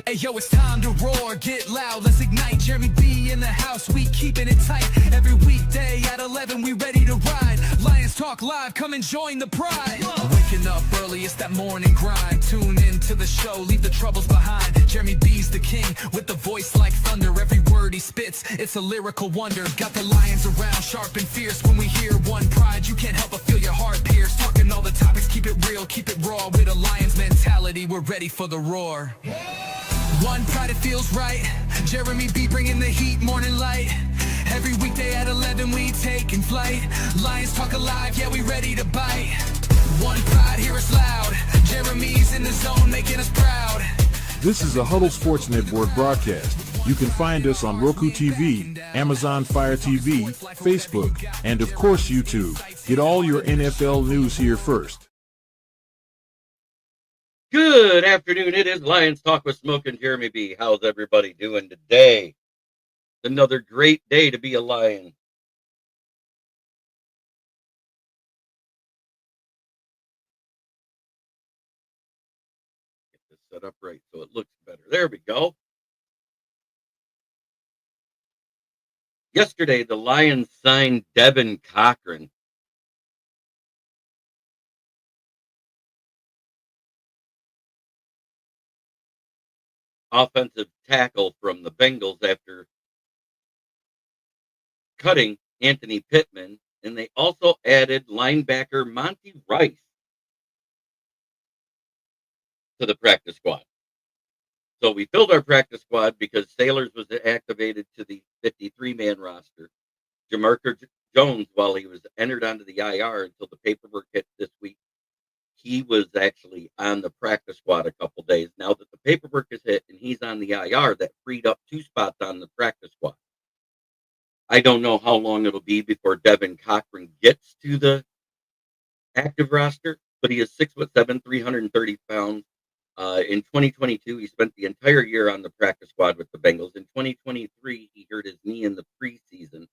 Hey yo, it's time to roar, get loud, let's ignite. Jeremy B in the house, we keeping it tight. Every weekday at 11, we ready to ride. Lions Talk Live, come and join the pride. Waking up early, it's that morning grind. Tune in to the show, leave the troubles behind. Jeremy B's the king, with the voice like thunder. Every word he spits, it's a lyrical wonder. Got the lions around, sharp and fierce. When we hear one pride, you can't help but feel your heart pierce. Talking all the topics, keep it real, keep it raw. With a lion's mentality, we're ready for the roar. One pride, it feels right. Jeremy B bringing the heat, morning light. Every weekday at 11 we taking flight. Lions Talk Alive, yeah, we ready to bite. One pride, hear us loud. Jeremy's in the zone, making us proud. This is a Huddle Sports Network broadcast. You can find us on Roku TV, Amazon Fire TV, Facebook, and of course YouTube. Get all your NFL news here first. Good afternoon. It is Lions Talk with Smoke and Jeremy B. How's everybody doing today? Another great day to be a Lion. Get this set up right so it looks better. There we go. Yesterday, the Lions signed Devin Cochran. Offensive tackle from the Bengals after cutting Anthony Pittman, and they also added linebacker Monty Rice to the practice squad. So we filled our practice squad because Sailors was activated to the 53-man roster. Jamarcus Jones, while he was entered onto the IR until the paperwork hit this week, he was actually on the practice squad a couple days. Now that the paperwork is hit and he's on the IR, that freed up 2 spots on the practice squad. I don't know how long it'll be before Devin Cochran gets to the active roster, but he is 6'7", 330 pounds. In 2022, he spent the entire year on the practice squad with the Bengals. In 2023, he hurt his knee in the preseason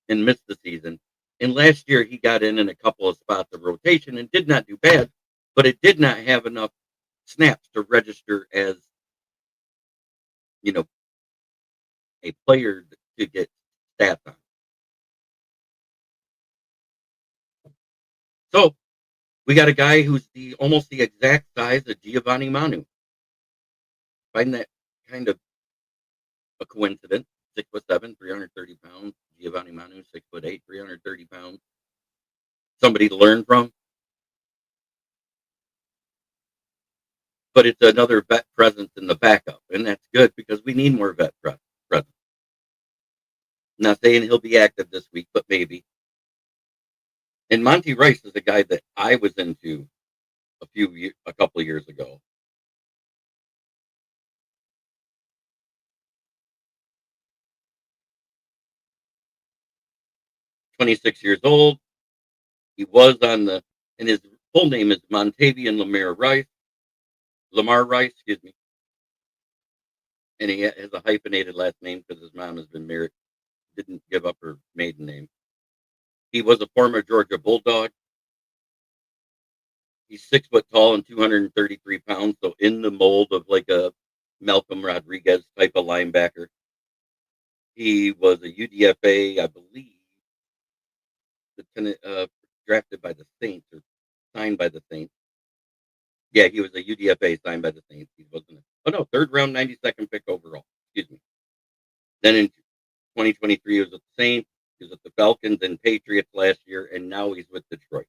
and missed the season. And last year, he got in a couple of spots of rotation and did not do bad, but it did not have enough snaps to register as, a player to get stats on. So we got a guy who's almost the exact size of Giovanni Manu. Find that kind of a coincidence. 6'7", 330 pounds. Giovanni Manu, 6'8", 330 pounds. Somebody to learn from. But it's another vet presence in the backup, and that's good because we need more vet presence. Not saying he'll be active this week, but maybe. And Monty Rice is a guy that I was into a couple of years ago. "26 years old. He was and his full name is Montavian Lamar Rice, excuse me. And he has a hyphenated last name because his mom has been married, didn't give up her maiden name. He was a former Georgia Bulldog. He's 6 foot tall and 233 pounds, so in the mold of like a Malcolm Rodriguez type of linebacker. He was a UDFA, I believe, drafted by the Saints or signed by the Saints. Yeah, he was a UDFA signed by the Saints. He wasn't. Third round, 92nd pick overall. Excuse me. Then in 2023, he was at the Saints. He was at the Falcons and Patriots last year, and now he's with Detroit.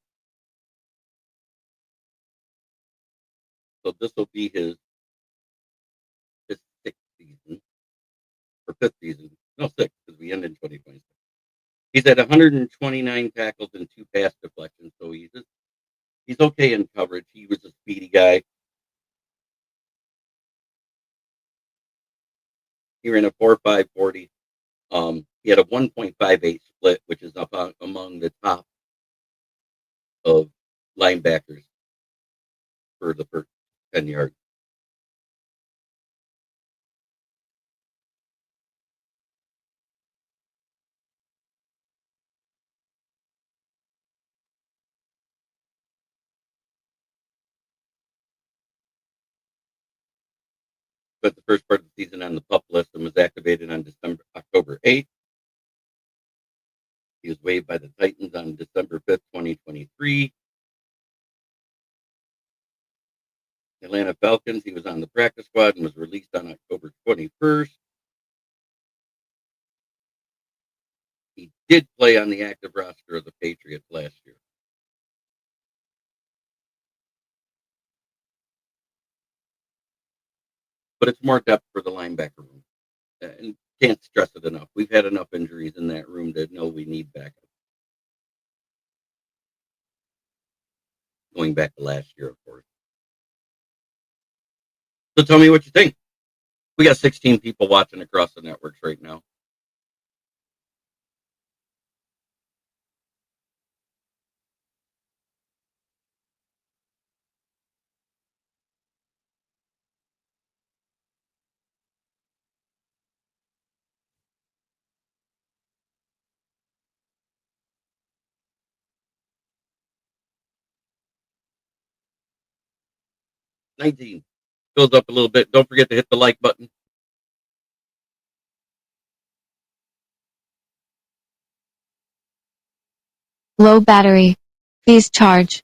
So this will be his 6th season, or 5th season. No, 6th, because we end in 2026. He's at 129 tackles and 2 pass deflections, so he's okay in coverage. He was a speedy guy. He ran a 4.5 40. He had a 1.58 split, which is up among the top of linebackers for the first 10 yards. spent the first part of the season on the PUP list and was activated on October 8th. He was waived by the Titans on December 5th, 2023. Atlanta Falcons, he was on the practice squad and was released on October 21st. He did play on the active roster of the Patriots last year. But it's more depth for the linebacker room. And can't stress it enough. We've had enough injuries in that room to know we need backup. Going back to last year, of course. So tell me what you think. We got 16 people watching across the networks right now. $19. Fills up a little bit. Don't forget to hit the like button. Low battery. Please charge.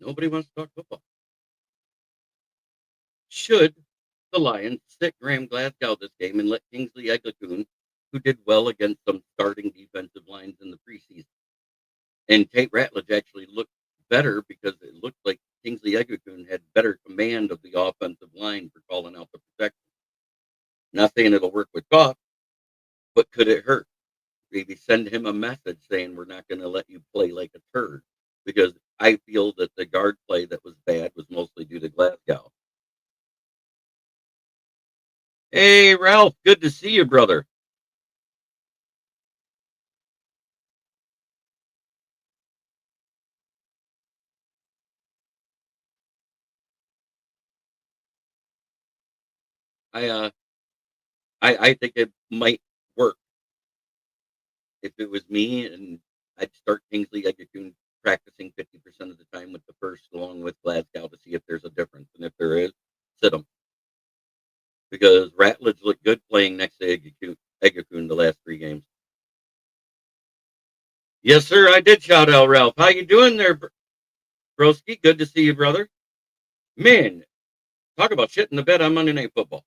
Nobody wants to talk football. Should the Lions sit Graham Glasgow this game and let Kingsley Eguakun, who did well against some starting defensive lines in the preseason, and Tate Ratledge actually looked better because it looked like Kingsley Eguakun had better command of the offensive line for calling out the protection. Not saying it'll work with Goff, but could it hurt? Maybe send him a message saying we're not going to let you play like a turd, because I feel that the guard play that was bad was mostly due to Glasgow. Hey, Ralph, good to see you, brother. I think it might work if it was me, and I'd start Kingsley Eguakun practicing 50% of the time with the first, along with Glasgow, to see if there's a difference, and if there is, sit him. Because Ratledge looked good playing next to Eguakun the last 3 games. Yes, sir, I did shout out Ralph. How you doing there, broski? Good to see you, brother. Man, talk about shit in the bed on Monday Night Football.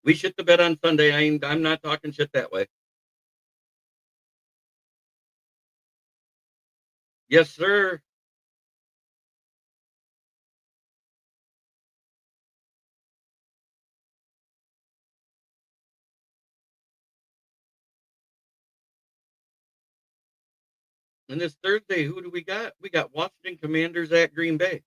We shit the bed on Sunday. I'm not talking shit that way. Yes, sir. And this Thursday, who do we got? We got Washington Commanders at Green Bay.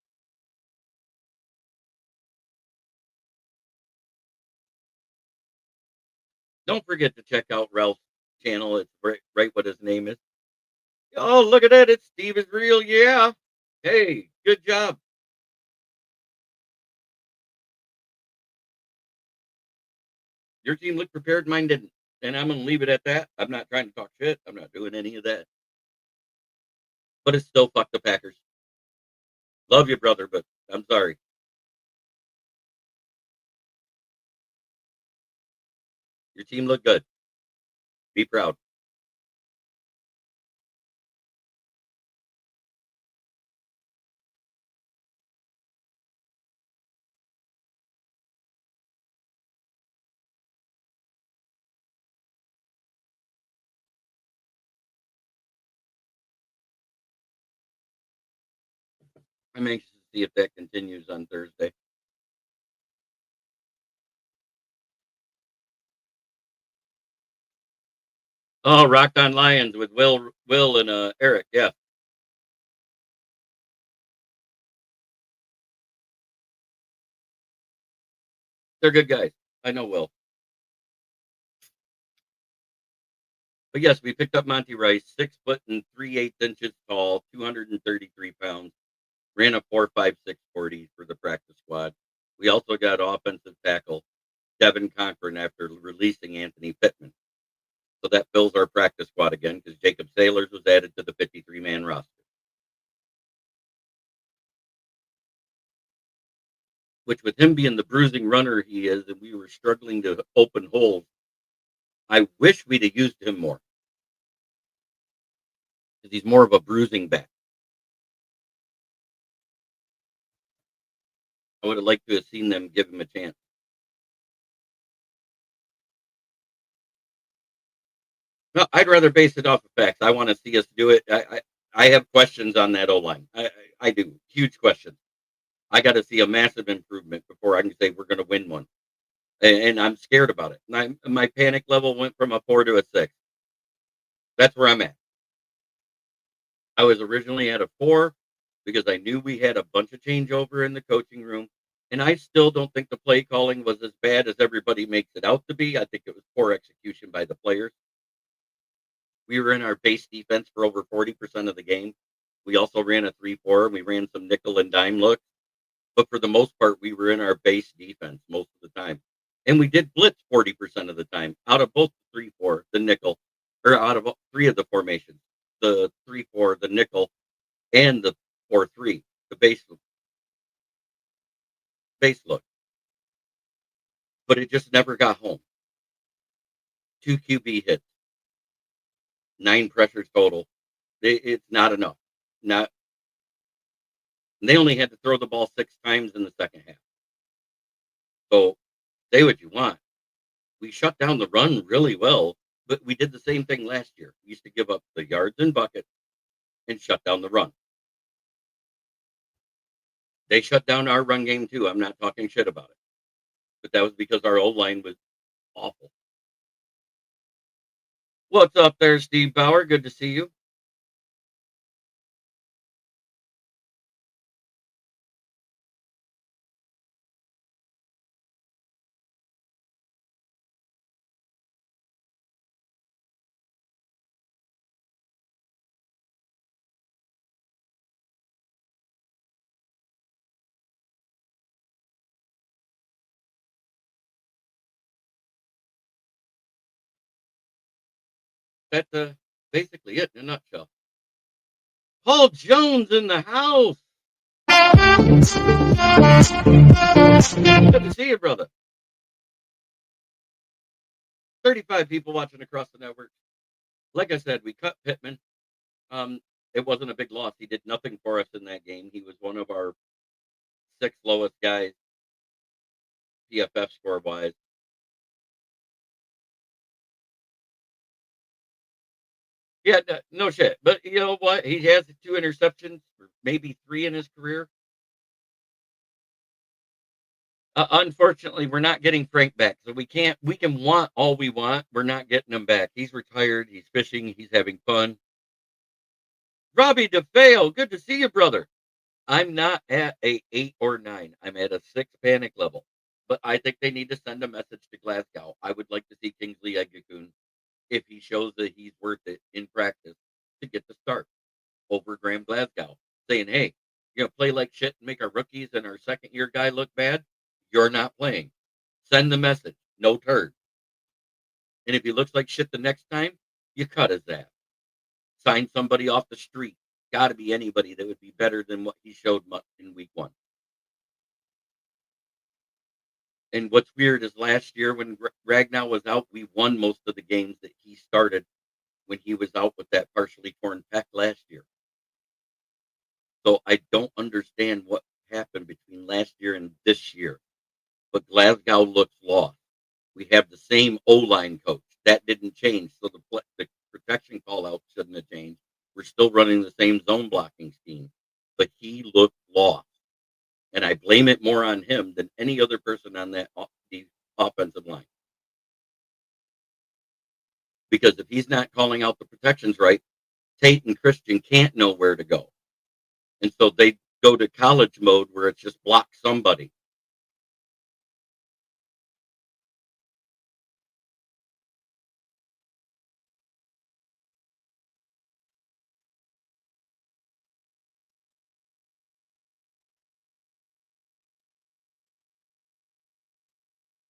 Don't forget to check out Ralph's channel. It's right what his name is. Oh, look at that. It's Steve is real. Yeah. Hey, good job. Your team looked prepared. Mine didn't. And I'm going to leave it at that. I'm not trying to talk shit. I'm not doing any of that. But it's still fuck the Packers. Love you, brother, but I'm sorry. Your team looked good. Be proud. I'm anxious to see if that continues on Thursday. Oh, Rocked on Lions with Will and Eric. Yeah. They're good guys. I know Will. But yes, we picked up Monty Rice, 6 foot and 3/8 inches tall, 233 pounds, ran a 4.56 40 for the practice squad. We also got offensive tackle Devin Cochran after releasing Anthony Pittman. So that fills our practice squad again because Jacob Sailors was added to the 53-man roster. Which, with him being the bruising runner he is, and we were struggling to open holes, I wish we'd have used him more because he's more of a bruising back. I would have liked to have seen them give him a chance. No, I'd rather base it off of facts. I want to see us do it. I have questions on that O-line. I do. Huge questions. I got to see a massive improvement before I can say we're going to win one. And I'm scared about it. My panic level went from a 4 to a 6. That's where I'm at. I was originally at a 4 because I knew we had a bunch of changeover in the coaching room. And I still don't think the play calling was as bad as everybody makes it out to be. I think it was poor execution by the players. We were in our base defense for over 40% of the game. We also ran a 3-4, and we ran some nickel and dime looks. But for the most part, we were in our base defense most of the time. And we did blitz 40% of the time out of both the 3-4, the nickel, or out of 3 of the formations, the 3-4, the nickel, and the 4-3, the base look. But it just never got home. 2 QB hits. 9 pressures total. It's not enough. And they only had to throw the ball 6 times in the second half. So say what you want. We shut down the run really well, but we did the same thing last year. We used to give up the yards and buckets and shut down the run. They shut down our run game too. I'm not talking shit about it. But that was because our O-line was awful. What's up there, Steve Bauer? Good to see you. That's basically it in a nutshell. Paul Jones in the house. Good to see you, brother. 35 people watching across the network. Like I said, we cut Pittman. It wasn't a big loss. He did nothing for us in that game. He was one of our 6 lowest guys, PFF score wise. Yeah, no shit. But you know what? He has 2 interceptions, or maybe 3 in his career. Unfortunately, we're not getting Frank back, so we can want all we want. We're not getting him back. He's retired. He's fishing. He's having fun. Robbie DeFeo, good to see you, brother. I'm not at a 8 or 9. I'm at a 6 panic level. But I think they need to send a message to Glasgow. I would like to see Kingsley Eguakun, if he shows that he's worth it in practice, to get the start over Graham Glasgow, saying, hey, you're going to play like shit and make our rookies and our second-year guy look bad? You're not playing. Send the message. No turd. And if he looks like shit the next time, you cut his ass. Sign somebody off the street. Got to be anybody that would be better than what he showed in week 1. And what's weird is last year when Ragnow was out, we won most of the games that he started when he was out with that partially torn pec last year. So I don't understand what happened between last year and this year. But Glasgow looks lost. We have the same O-line coach. That didn't change. So the protection call-out shouldn't have changed. We're still running the same zone blocking scheme. But he looked lost. And I blame it more on him than any other person on that offensive line. Because if he's not calling out the protections right, Tate and Christian can't know where to go. And so they go to college mode where it's just block somebody.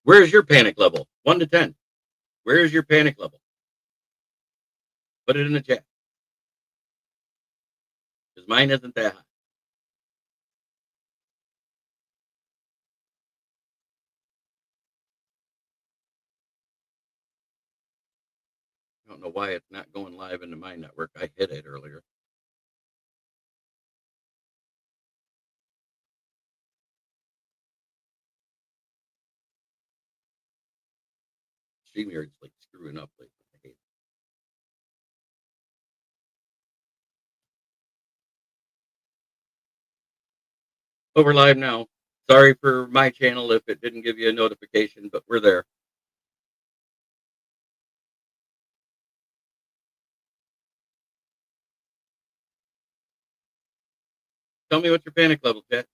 Where is your panic level? 1 to 10. Where is your panic level? Put it in the chat. Because mine isn't that high. I don't know why it's not going live into my network. I hit it earlier. StreamYard's like screwing up lately. I hate it. But we're live now. Sorry for my channel if it didn't give you a notification, but we're there. Tell me what's your panic level, chat.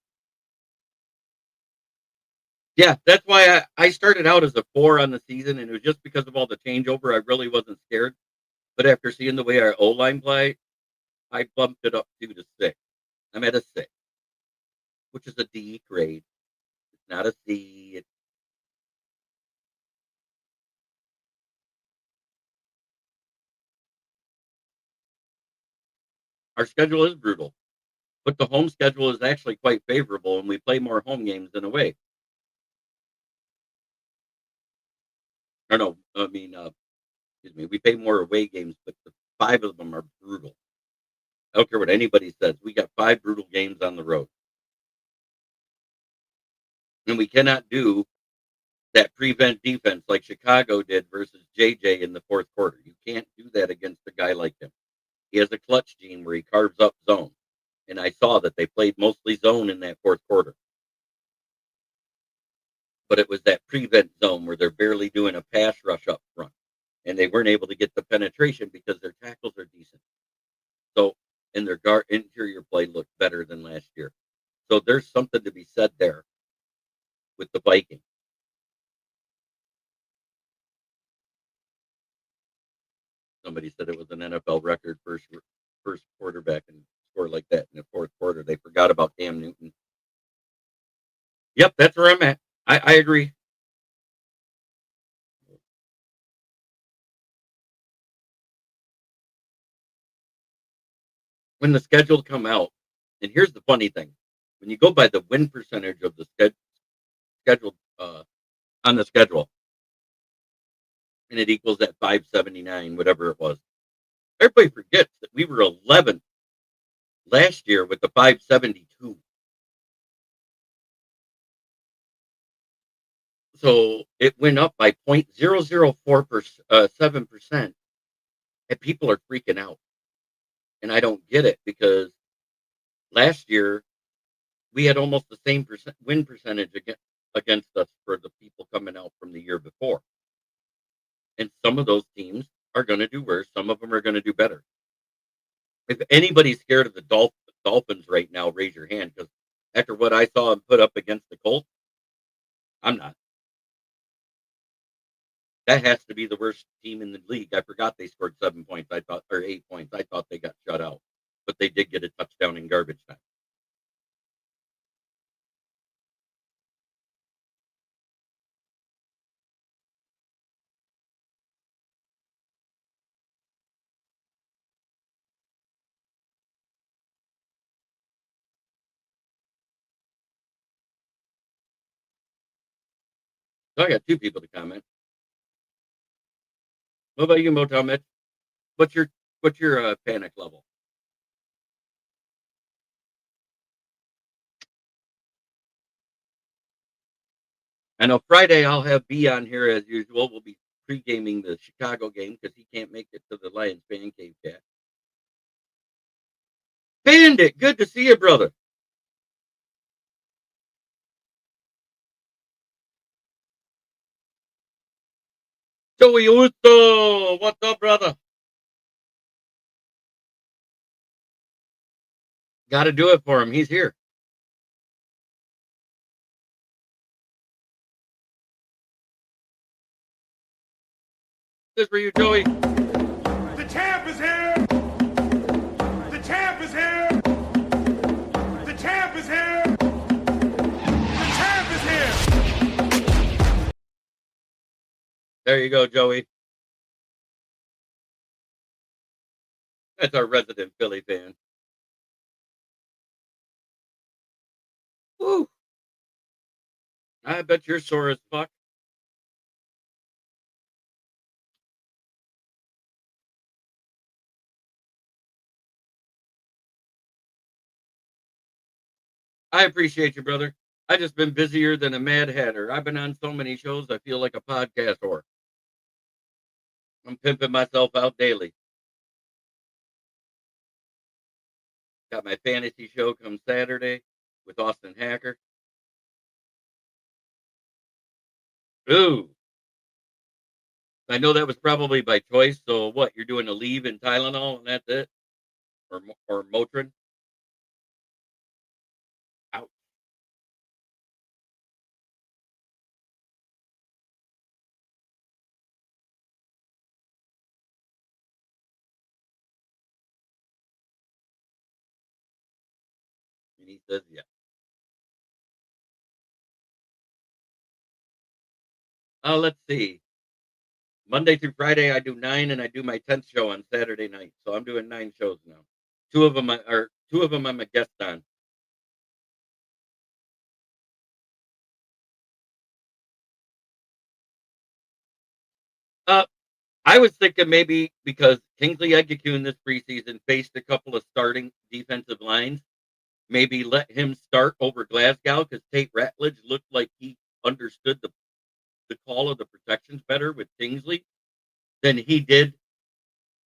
Yeah, that's why I started out as a 4 on the season, and it was just because of all the changeover. I really wasn't scared. But after seeing the way our O-line play, I bumped it up 2 to 6. I'm at a 6, which is a D grade. It's not a C. Our schedule is brutal, but the home schedule is actually quite favorable, and we play more home games than away. Or no, I mean, excuse me, we play more away games, but the 5 of them are brutal. I don't care what anybody says. We got 5 brutal games on the road. And we cannot do that prevent defense like Chicago did versus JJ in the 4th quarter. You can't do that against a guy like him. He has a clutch gene where he carves up zone. And I saw that they played mostly zone in that 4th quarter. But it was that prevent zone where they're barely doing a pass rush up front. And they weren't able to get the penetration because their tackles are decent. So, and their guard interior play looked better than last year. So there's something to be said there with the Vikings. Somebody said it was an NFL record first quarterback and score like that in the 4th quarter. They forgot about Cam Newton. Yep, that's where I'm at. I agree. When the schedule come out, and here's the funny thing. When you go by the win percentage of the schedule on the schedule, and it equals that 579, whatever it was. Everybody forgets that we were 11th last year with the 572. So it went up by 0.0047%, and people are freaking out. And I don't get it because last year we had almost the same win percentage against us for the people coming out from the year before. And some of those teams are going to do worse. Some of them are going to do better. If anybody's scared of the Dolphins right now, raise your hand. Because after what I saw them put up against the Colts, I'm not. That has to be the worst team in the league. I forgot they scored 7 points. I thought, or 8 points. I thought they got shut out. But they did get a touchdown in garbage time. So I got 2 people to comment. What about you, Mohammed? What's your panic level? I know Friday I'll have B on here as usual. We'll be pre-gaming the Chicago game because he can't make it to the Lions fan cave chat. Bandit, good to see you, brother. Joey Uso, what's up, brother? Got to do it for him. He's here. This is for you, Joey. The champ is here. The champ is here. The champ is here. The champ is here. There you go, Joey. That's our resident Philly fan. Woo! I bet you're sore as fuck. I appreciate you, brother. I just been busier than a mad hatter. I've been on so many shows, I feel like a podcast whore. I'm pimping myself out daily. Got my fantasy show come Saturday with Austin Hacker. Ooh, I know that was probably by choice. So what? You're doing a leave in Tylenol and that's it, or Motrin? Ouch. And he says, yeah. Let's see. Monday through Friday, I do 9, and I do my 10th show on Saturday night. So I'm doing 9 shows now. Two of them I'm a guest on. Uh, I was thinking maybe because Kingsley Eguakun this preseason faced a couple of starting defensive lines, maybe let him start over Glasgow because Tate Ratledge looked like he understood the call of the protections better with Kingsley than he did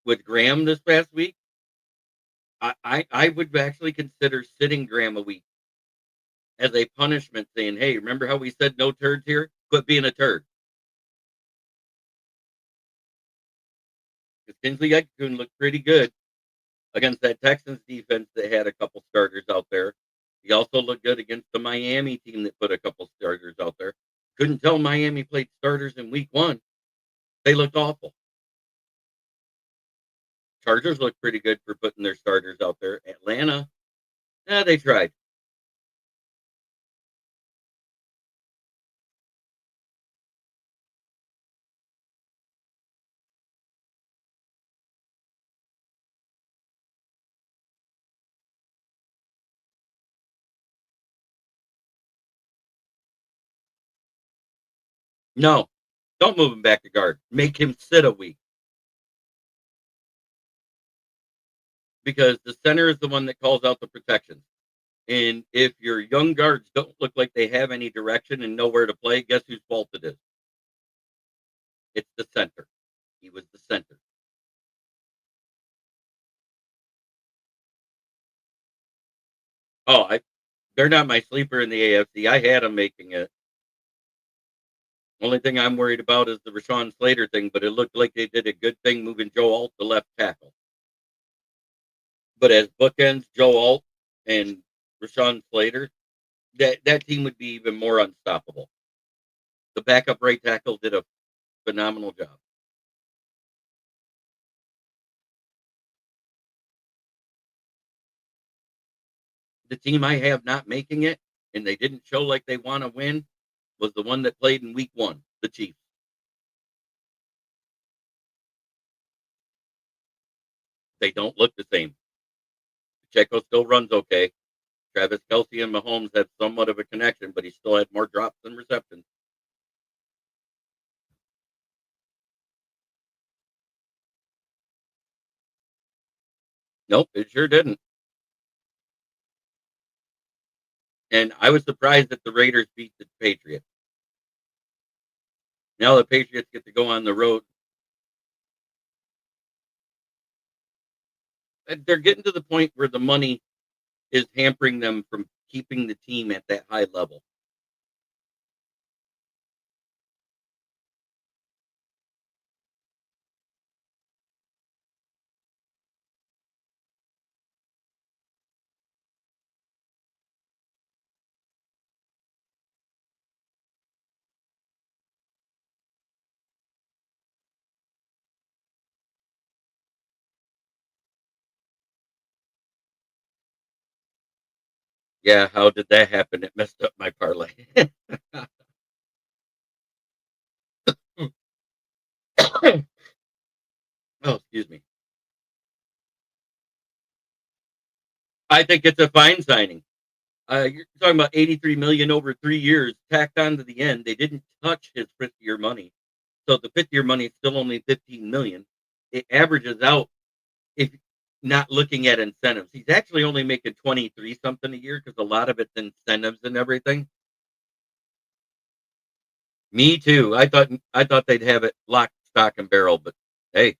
with Graham this past week. I would actually consider sitting Graham a week as a punishment, saying, "Hey, remember how we said no turds here? Quit being a turd." Because Kingsley Eguakun looked pretty good against that Texans defense that had a couple starters out there. He also looked good against the Miami team that put a couple starters out there. Couldn't tell Miami played starters in week 1. They looked awful. Chargers looked pretty good for putting their starters out there. Atlanta, they tried. No, don't move him back to guard. Make him sit a week because the center is the one that calls out the protections. And if your young guards don't look like they have any direction and know where to play, guess whose fault it is? It's the center. He was the center. Oh, they're not my sleeper in the AFC. I had them making it. Only thing I'm worried about is the Rashawn Slater thing, but it looked like they did a good thing moving Joe Alt to left tackle. But as bookends, Joe Alt and Rashawn Slater, that team would be even more unstoppable. The backup right tackle did a phenomenal job. The team I have not making it, and they didn't show like they want to win, was the one that played in week 1, the Chiefs. They don't look the same. Pacheco still runs okay. Travis Kelce and Mahomes had somewhat of a connection, but he still had more drops than receptions. Nope, it sure didn't. And I was surprised that the Raiders beat the Patriots. Now the Patriots get to go on the road. They're getting to the point where the money is hampering them from keeping the team at that high level. Yeah, how did that happen? It messed up my parlay. I think it's a fine signing. You're talking about 83 million over 3 years tacked on to the end. They didn't touch his fifth-year money, so the fifth-year money is still only 15 million. It averages out if not looking at incentives. He's actually only making 23 something a year because a lot of it's incentives and everything. Me too. I thought they'd have it locked, stock, and barrel, but hey,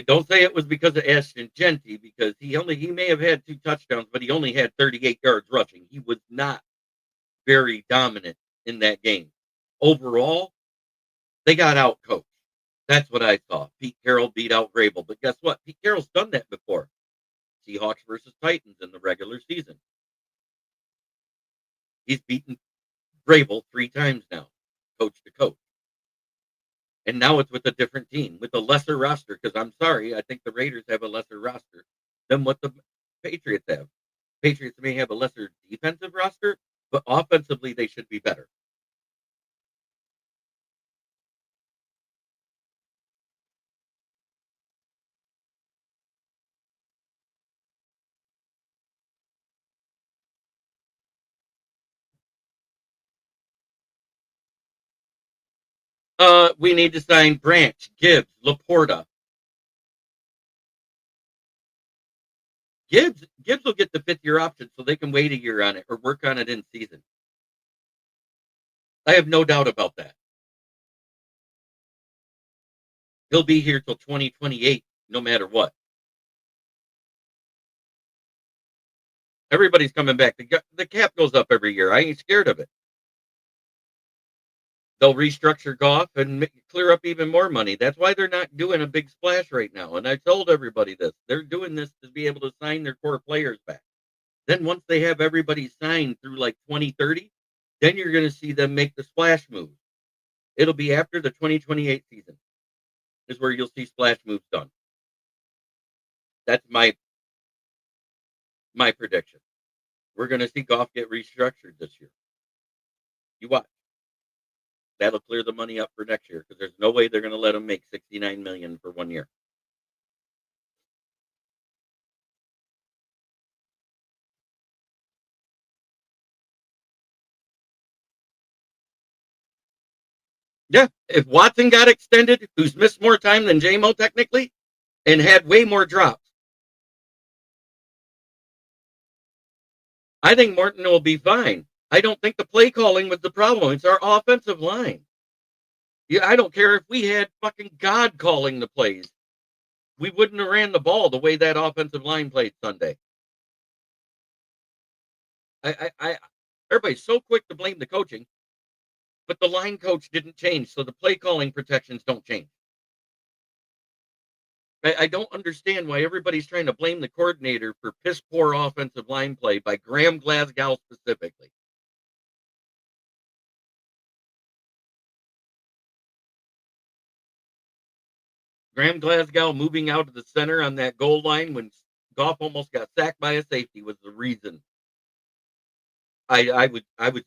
don't say it was because of Ashton Genty because he may have had 2 touchdowns, but he only had 38 yards rushing. He was not very dominant in that game. Overall, they got out coached. That's what I saw. Pete Carroll beat out Grable, but guess what? Pete Carroll's done that before. Seahawks versus Titans in the regular season. He's beaten Grable 3 times now, coach to coach. And now it's with a different team, with a lesser roster, because I'm sorry, I think the Raiders have a lesser roster than what the Patriots have. Patriots may have a lesser defensive roster, but offensively they should be better. We need to sign Branch, Gibbs, Laporta. Gibbs will get the 5th-year option so they can wait a year on it or work on it in season. I have no doubt about that. He'll be here till 2028, no matter what. Everybody's coming back. The cap goes up every year. I ain't scared of it. They'll restructure Goff and clear up even more money. That's why they're not doing a big splash right now. And I told everybody this. They're doing this to be able to sign their core players back. Then once they have everybody signed through like 2030, then you're going to see them make the splash move. It'll be after the 2028 season is where you'll see splash moves done. That's my prediction. We're going to see Goff get restructured this year. You watch. That'll clear the money up for next year because there's no way they're going to let him make $69 million for 1 year. Yeah, if Watson got extended, who's missed more time than JMO technically, and had way more drops, I think Morton will be fine. I don't think the play calling was the problem. It's our offensive line. Yeah, I don't care if we had fucking God calling the plays. We wouldn't have ran the ball the way that offensive line played Sunday. Everybody's so quick to blame the coaching, but the line coach didn't change, so the play calling protections don't change. I don't understand why everybody's trying to blame the coordinator for piss poor offensive line play by Graham Glasgow specifically. Graham Glasgow moving out of the center on that goal line when Goff almost got sacked by a safety was the reason. I was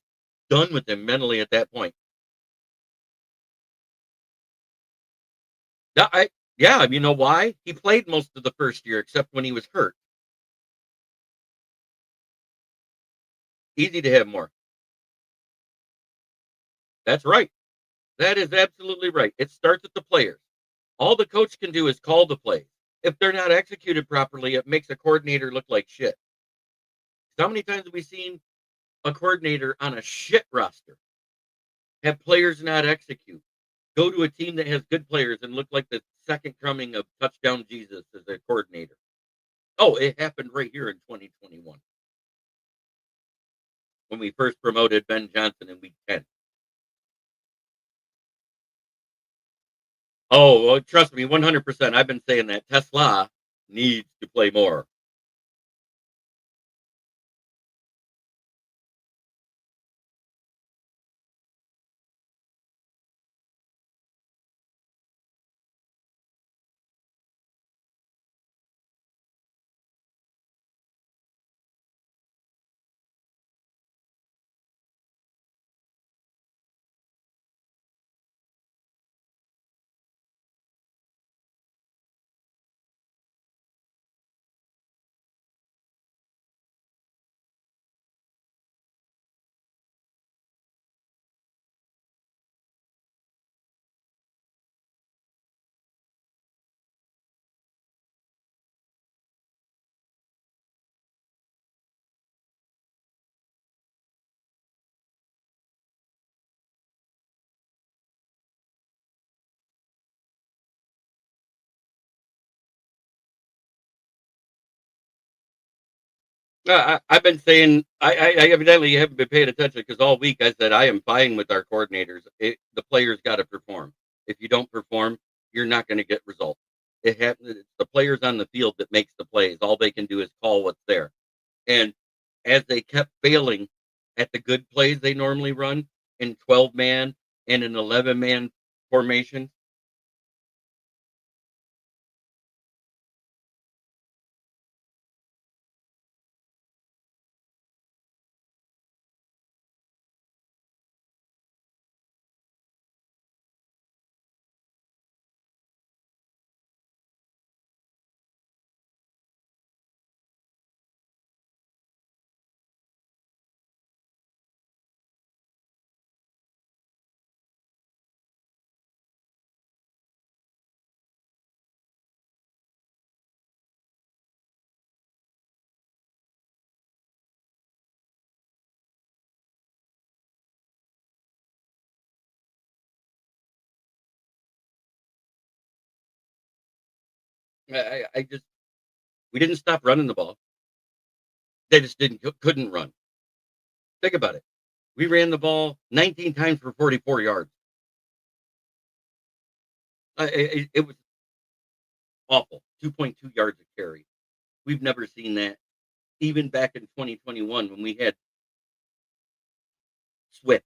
done with him mentally at that point. Yeah, you know why? He played most of the first year except when he was hurt. Easy to have more. That's right. That is absolutely right. It starts with the players. All the coach can do is call the plays. If they're not executed properly, it makes a coordinator look like shit. How many times have we seen a coordinator on a shit roster have players not execute? Go to a team that has good players and look like the second coming of touchdown Jesus as a coordinator. Oh, it happened right here in 2021 when we first promoted Ben Johnson in week 10. Oh, well, trust me, 100%. I've been saying that Tesla needs to play more. I've been saying I evidently haven't been paying attention because all week I said I am fine with our coordinators. The players got to perform. If you don't perform, you're not going to get results. It's the players on the field that makes the plays. All they can do is call what's there. And as they kept failing at the good plays they normally run in 12-man and an 11-man formation, I just we didn't stop running the ball. They just couldn't run. Think about it. We ran the ball 19 times for 44 yards. It was awful. 2.2 yards a carry. We've never seen that. Even back in 2021 when we had Swift.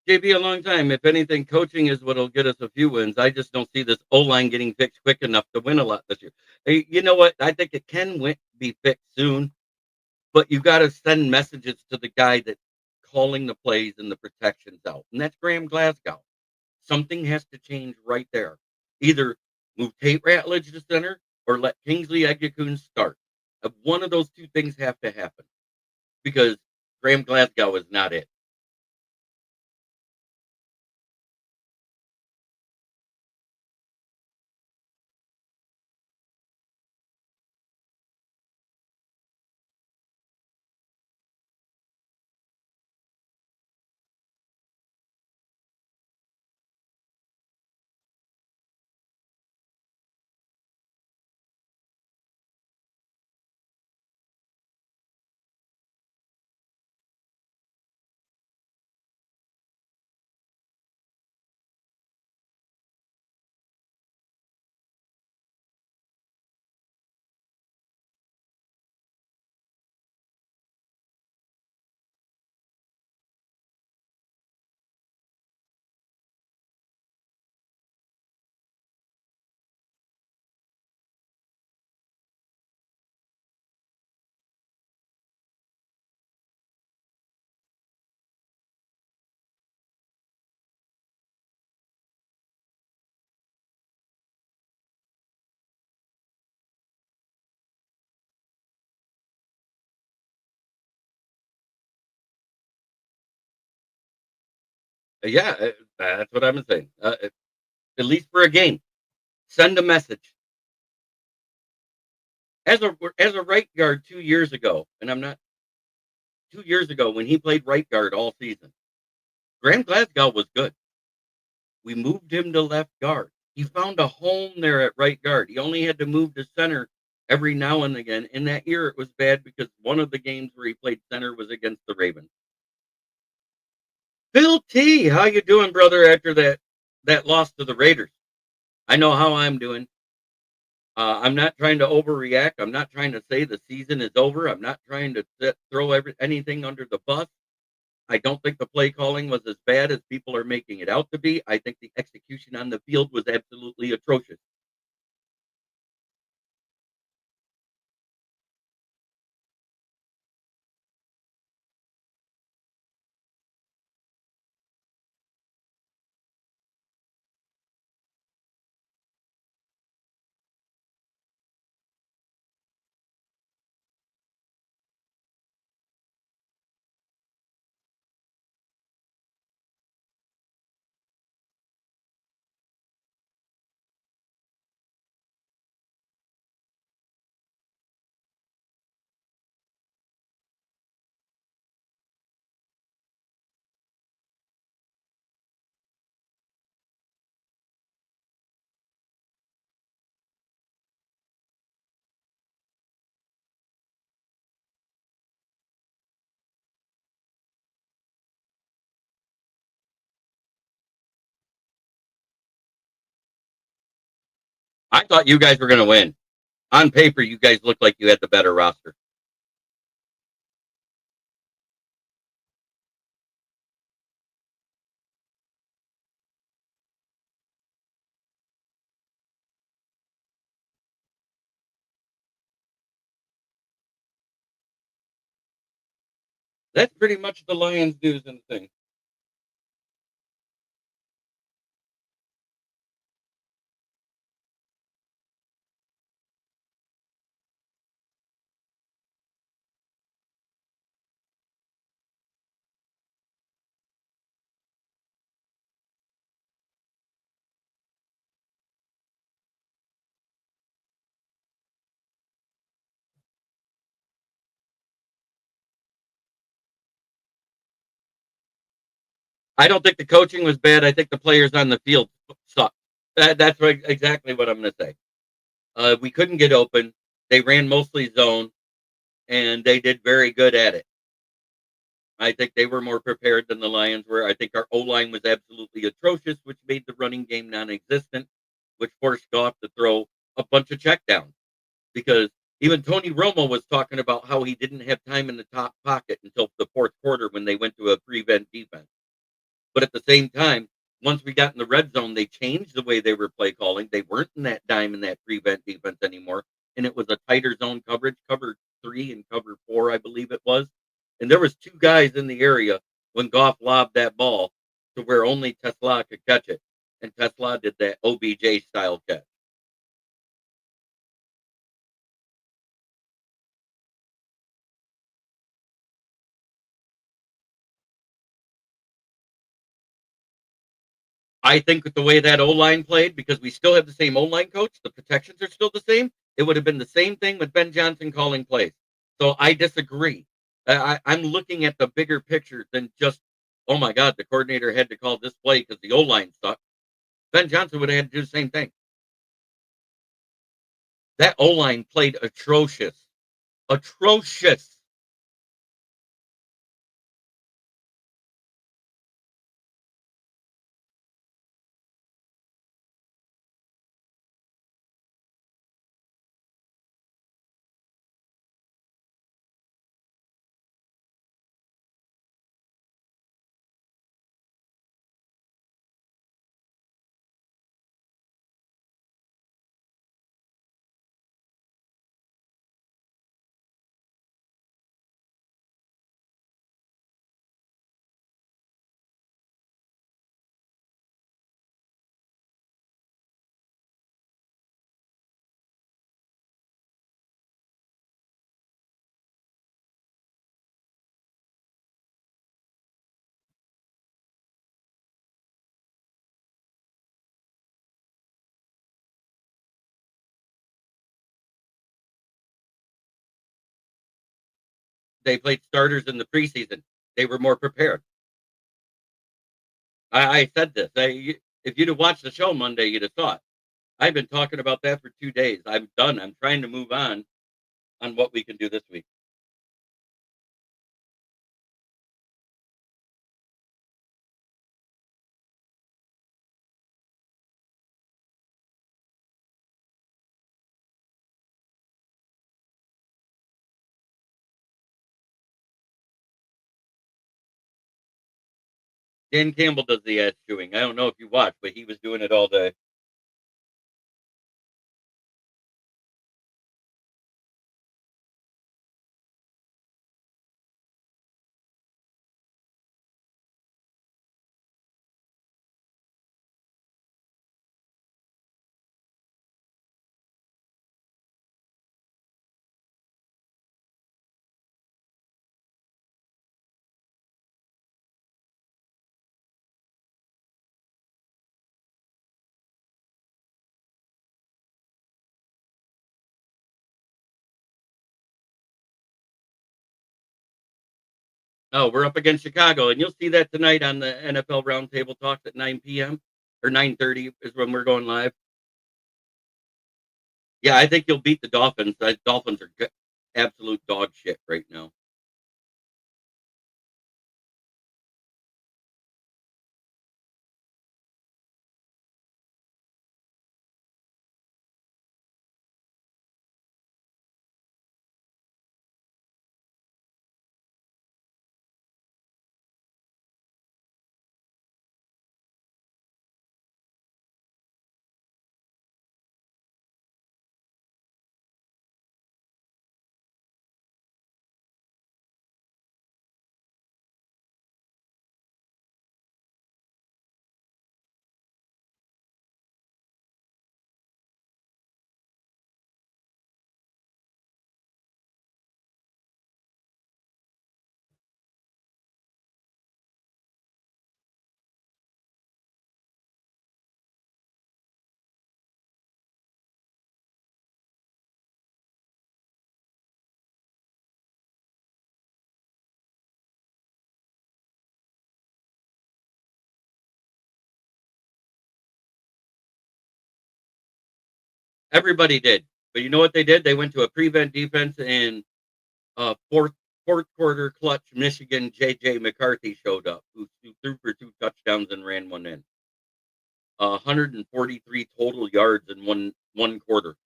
JB, a long time. If anything, coaching is what'll get us a few wins. I just don't see this O line getting fixed quick enough to win a lot this year. Hey, you know what? I think it can be fixed soon, but you got to send messages to the guy that's calling the plays and the protections out, and that's Graham Glasgow. Something has to change right there. Either move Tate Ratledge to center or let Kingsley Eguakun start. One of those two things have to happen because Graham Glasgow is not it. Yeah, that's what I'm saying. At least for a game, send a message. As a right guard 2 years ago, and I'm not 2 years ago when he played right guard all season, Graham Glasgow was good. We moved him to left guard. He found a home there at right guard. He only had to move to center every now and again. In that year, it was bad because one of the games where he played center was against the Ravens. Phil T, how you doing, brother? After that loss to the Raiders, I know how I'm doing. I'm not trying to overreact. I'm not trying to say the season is over. I'm not trying to throw anything under the bus. I don't think the play calling was as bad as people are making it out to be. I think the execution on the field was absolutely atrocious. I thought you guys were going to win. On paper, you guys looked like you had the better roster. That's pretty much the Lions' news and thing. I don't think the coaching was bad. I think the players on the field sucked. That's exactly what I'm going to say. We couldn't get open. They ran mostly zone, and they did very good at it. I think they were more prepared than the Lions were. I think our O-line was absolutely atrocious, which made the running game non-existent, which forced Goff to throw a bunch of checkdowns. Because even Tony Romo was talking about how he didn't have time in the top pocket until the fourth quarter when they went to a prevent defense. But at the same time, once we got in the red zone, they changed the way they were play calling. They weren't in that dime and that prevent defense anymore. And it was a tighter zone coverage, cover 3 and cover 4, I believe it was. And there was 2 guys in the area when Goff lobbed that ball to where only Tesla could catch it. And Tesla did that OBJ style catch. I think with the way that O-line played, because we still have the same O-line coach, the protections are still the same. It would have been the same thing with Ben Johnson calling plays. So I disagree. I'm looking at the bigger picture than just, oh my God, the coordinator had to call this play because the O-line sucked. Ben Johnson would have had to do the same thing. That O-line played atrocious. Atrocious. They played starters in the preseason. They were more prepared. I said this. If you'd have watched the show Monday, you'd have thought. I've been talking about that for 2 days. I'm done. I'm trying to move on what we can do this week. Dan Campbell does the ass chewing. I don't know if you watch, but he was doing it all day. Oh, we're up against Chicago, and you'll see that tonight on the NFL Roundtable Talks at 9 p.m. or 9:30 is when we're going live. Yeah, I think you'll beat the Dolphins. The Dolphins are absolute dog shit right now. Everybody did, but you know what they did? They went to a prevent defense, and fourth quarter clutch Michigan J.J. McCarthy showed up, who threw for 2 touchdowns and ran one in. 143 total yards in one quarter.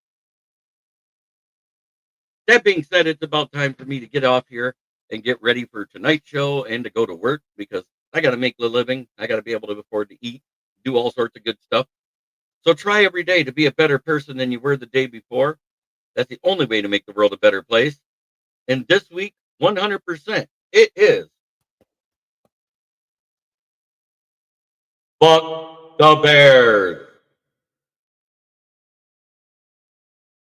That being said, it's about time for me to get off here and get ready for tonight's show and to go to work because I got to make a living. I got to be able to afford to eat, do all sorts of good stuff. So try every day to be a better person than you were the day before. That's the only way to make the world a better place. And this week, 100%, it is Fuck the Bears.